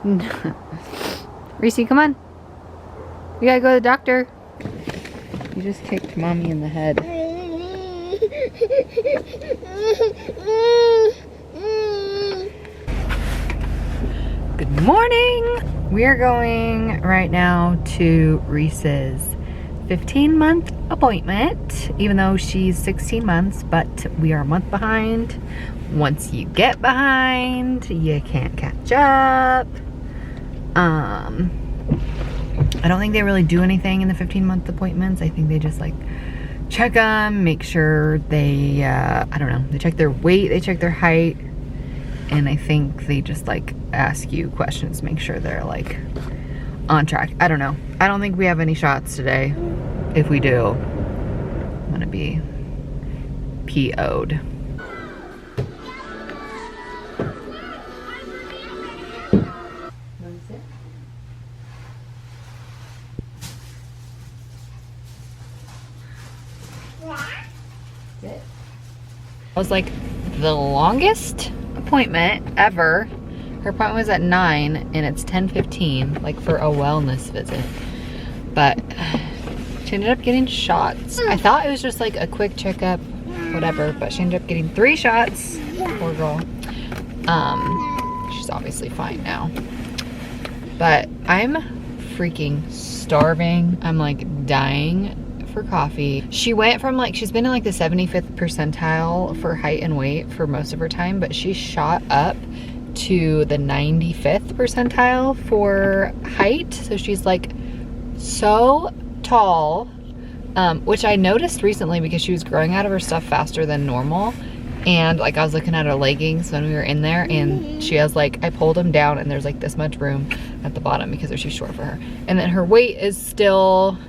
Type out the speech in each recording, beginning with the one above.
Reese, come on. We gotta go to the doctor. You just kicked mommy in the head. Good morning. We are going right now to Reese's 15-month appointment, even though she's 16 months, but we are a month behind. Once you get behind, you can't catch up. I don't think they really do anything in the 15-month appointments. I think they just like check them, make sure they, I don't know, they check their weight, they check their height, and I think they just like ask you questions, make sure they're like on track. I don't know. I don't think we have any shots today. If we do, I'm gonna be PO'd. It was like the longest appointment ever. Her appointment was at 9 and it's 10:15, like for a wellness visit. But she ended up getting shots. I thought it was just like a quick checkup, whatever, but she ended up getting 3 shots. Poor girl. She's obviously fine now. But I'm freaking starving. I'm like dying for coffee. She went from like, she's been in like the 75th percentile for height and weight for most of her time, but she shot up to the 95th percentile for height. So she's like so tall, which I noticed recently because she was growing out of her stuff faster than normal. And like I was looking at her leggings when we were in there, and she has like, I pulled them down and there's like this much room at the bottom because they're too short for her. And then her weight is still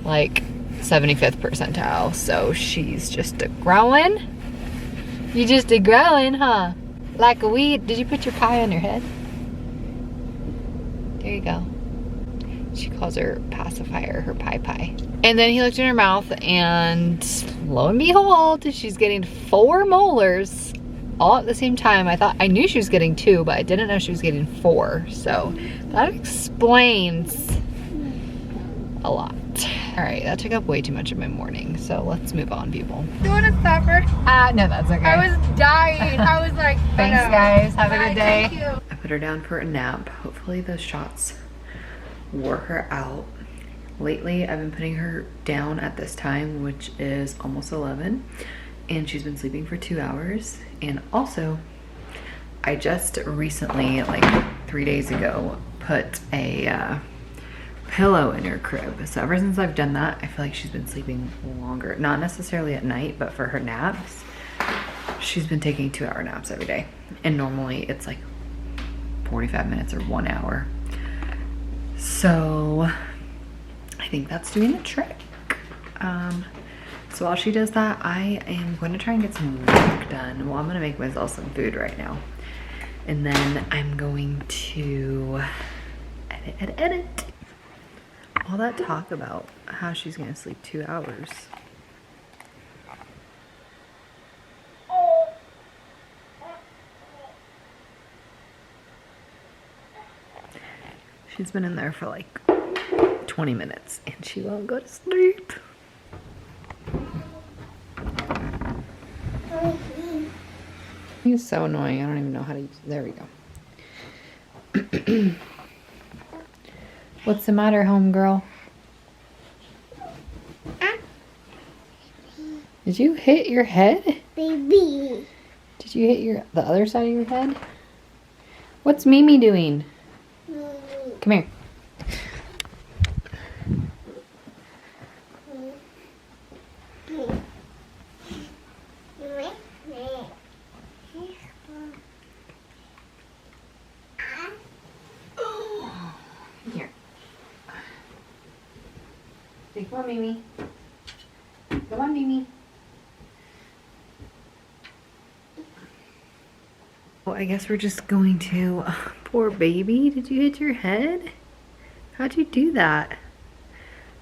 like 75th percentile, so she's just a growing. You just a growing, huh? Like a weed. Did you put your pie on your head? There you go. She calls her pacifier her pie. And then he looked in her mouth, and lo and behold, she's getting 4 molars all at the same time. I knew she was getting 2, but I didn't know she was getting 4. So that explains a lot. All right, that took up way too much of my morning, so let's move on, people. Do you want to stop her? No, that's okay. I was dying. I was like, thanks, guys. Have a good day. Thank you. I put her down for a nap. Hopefully those shots wore her out. Lately, I've been putting her down at this time, which is almost 11, and she's been sleeping for 2 hours. And also, I just recently, like 3 days ago, put a pillow in her crib. So ever since I've done that, I feel like she's been sleeping longer. Not necessarily at night, but for her naps, she's been taking 2-hour naps every day. And normally it's like 45 minutes or 1 hour. So I think that's doing the trick. So while she does that, I am going to try and get some work done. Well, I'm going to make myself some food right now. And then I'm going to edit. All that talk about how she's gonna sleep 2 hours. She's been in there for like 20 minutes and she won't go to sleep. He's so annoying. I don't even know how to use it. There we go. What's the matter, homegirl? Did you hit your head? Baby. Did you hit the other side of your head? What's Mimi doing? Come here. Here. Come on, Mimi. Come on, Mimi. Well, I guess we're just going to... poor baby, did you hit your head? How'd you do that?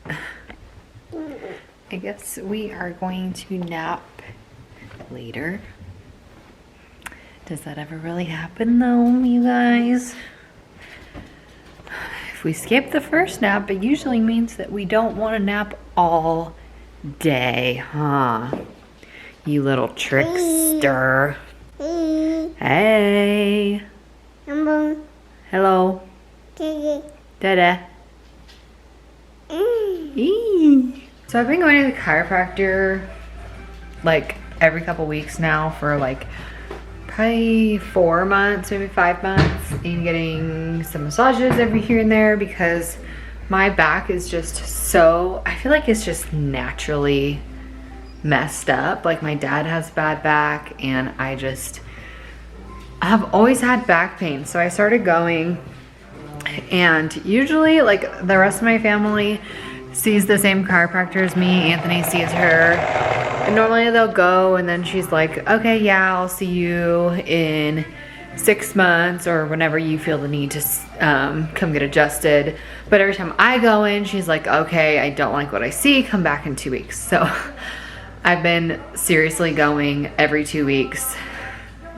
I guess we are going to nap later. Does that ever really happen though, you guys? If we skip the first nap, it usually means that we don't want to nap all day, huh? You little trickster. Hey. Hello. Dada. So I've been going to the chiropractor like every couple weeks now for like probably 4 months, maybe 5 months, and getting some massages every here and there because my back is just so, I feel like it's just naturally messed up. Like my dad has bad back and I've always had back pain. So I started going, and usually like the rest of my family sees the same chiropractor as me. Anthony sees her, and normally they'll go and then she's like, okay, yeah, I'll see you in 6 months or whenever you feel the need to come get adjusted. But every time I go in, she's like, okay, I don't like what I see, come back in 2 weeks. So I've been seriously going every 2 weeks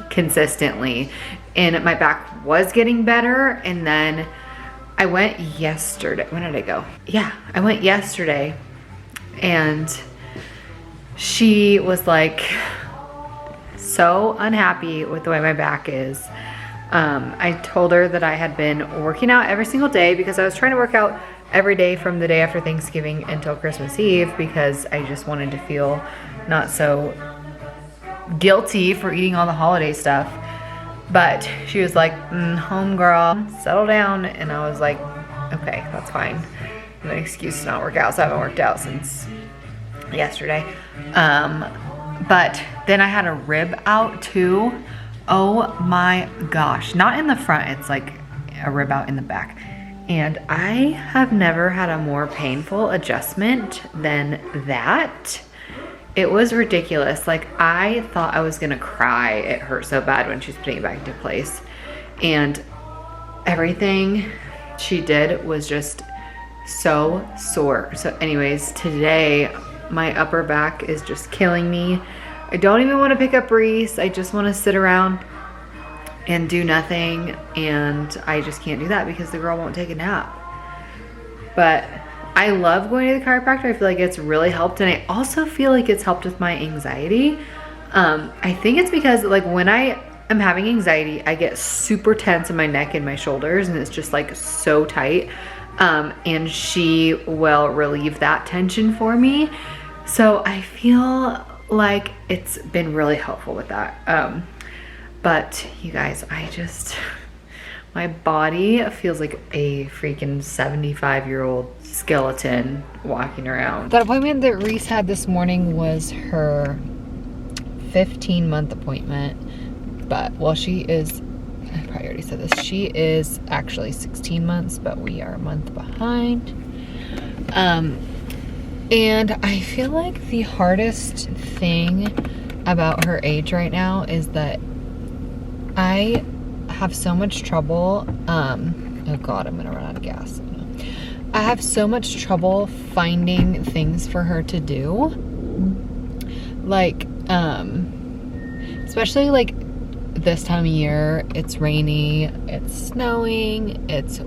consistently, and my back was getting better. And then I went yesterday. When did I go? Yeah, I went yesterday, and she was like so unhappy with the way my back is. I told her that I had been working out every single day because I was trying to work out every day from the day after Thanksgiving until Christmas Eve because I just wanted to feel not so guilty for eating all the holiday stuff. But she was like, homegirl, settle down. And I was like, okay, that's fine. An excuse to not work out, so I haven't worked out since yesterday. But then I had a rib out too. Oh my gosh. Not in the front, it's like a rib out in the back. And I have never had a more painful adjustment than that. It was ridiculous. Like I thought I was gonna cry. It hurt so bad when she was putting it back into place. And everything she did was just so sore. So anyways, today my upper back is just killing me. I don't even want to pick up Reese. I just want to sit around and do nothing. And I just can't do that because the girl won't take a nap. But I love going to the chiropractor. I feel like it's really helped. And I also feel like it's helped with my anxiety. I think it's because like when I am having anxiety, I get super tense in my neck and my shoulders, and it's just like so tight. And she will relieve that tension for me. So I feel like it's been really helpful with that. But you guys, my body feels like a freaking 75-year-old skeleton walking around. That appointment that Reese had this morning was her 15-month appointment. But, well, she is, I probably already said this, she is actually 16 months, but we are a month behind. And I feel like the hardest thing about her age right now is that I have so much trouble, oh God, I'm gonna run out of gas. I have so much trouble finding things for her to do. Like, especially like this time of year, it's rainy, it's snowing, it's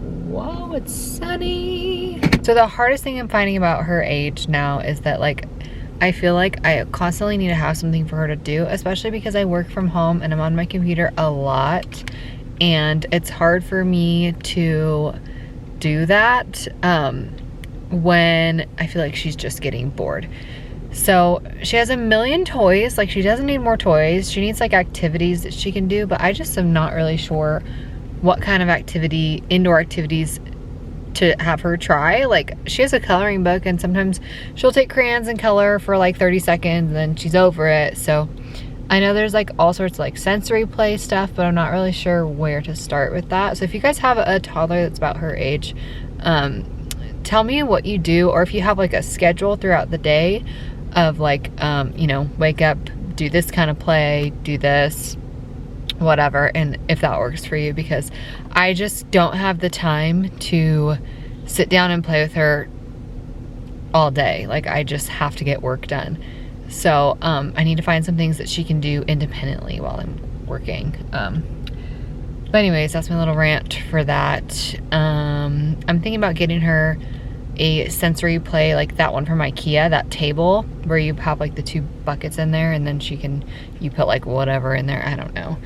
sunny. So the hardest thing I'm finding about her age now is that like, I feel like I constantly need to have something for her to do, especially because I work from home and I'm on my computer a lot. And it's hard for me to do that when I feel like she's just getting bored. So she has a million toys. Like she doesn't need more toys. She needs like activities that she can do, but I just am not really sure what kind of indoor activities to have her try. Like she has a coloring book and sometimes she'll take crayons and color for like 30 seconds and then she's over it. So I know there's like all sorts of like sensory play stuff, but I'm not really sure where to start with that. So if you guys have a toddler that's about her age, tell me what you do, or if you have like a schedule throughout the day of like, you know, wake up, do this kind of play, do this, whatever, and if that works for you, because I just don't have the time to sit down and play with her all day. Like I just have to get work done. So I need to find some things that she can do independently while I'm working. But But anyways, that's my little rant for that. I'm thinking about getting her a sensory play, like that one from IKEA, that table where you have like the 2 buckets in there, and then you put like whatever in there. I don't know.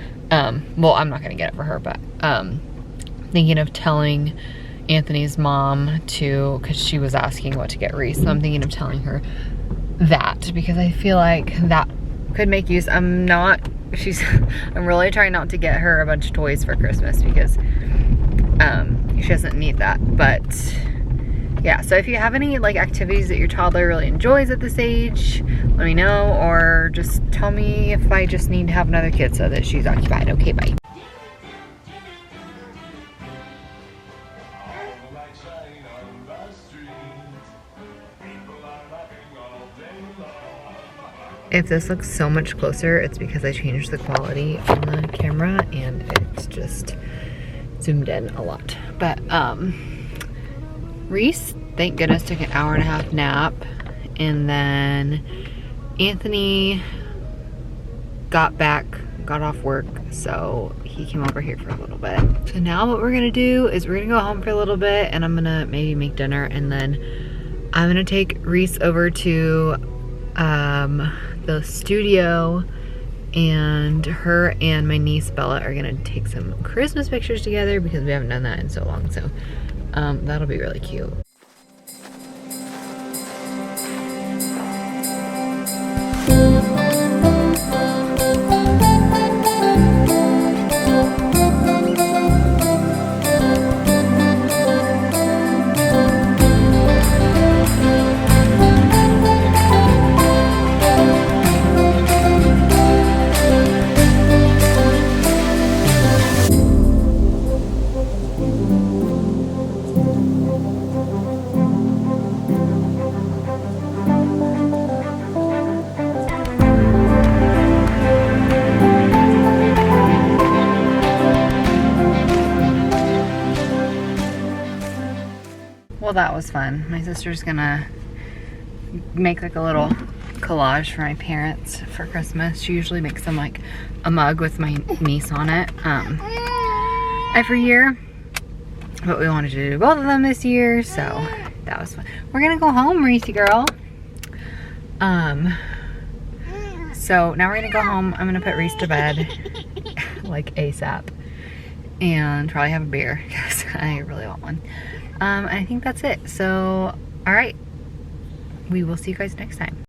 Well, I'm not gonna get it for her, but thinking of telling Anthony's mom to, because she was asking what to get Reese, so I'm thinking of telling her that, because I feel like that could make use. I'm really trying not to get her a bunch of toys for Christmas, because she doesn't need that. But yeah, so if you have any like activities that your toddler really enjoys at this age, let me know, or just tell me if I just need to have another kid so that she's occupied. Okay, bye. If this looks so much closer, it's because I changed the quality on the camera and it's just zoomed in a lot. But Reese, thank goodness, took an 1.5-hour nap, and then Anthony got off work, so he came over here for a little bit. So now what we're gonna do is we're gonna go home for a little bit, and I'm gonna maybe make dinner, and then I'm gonna take Reese over to the studio, and her and my niece Bella are gonna take some Christmas pictures together because we haven't done that in so long. So that'll be really cute. Well, that was fun. My sister's gonna make like a little collage for my parents for Christmas. She usually makes them like a mug with my niece on it every year, but we wanted to do both of them this year, so that was fun. We're gonna go home, Reese girl. So now we're gonna go home. I'm gonna put Reese to bed like ASAP, and probably have a beer because I really want one. I think that's it. So, all right, we will see you guys next time.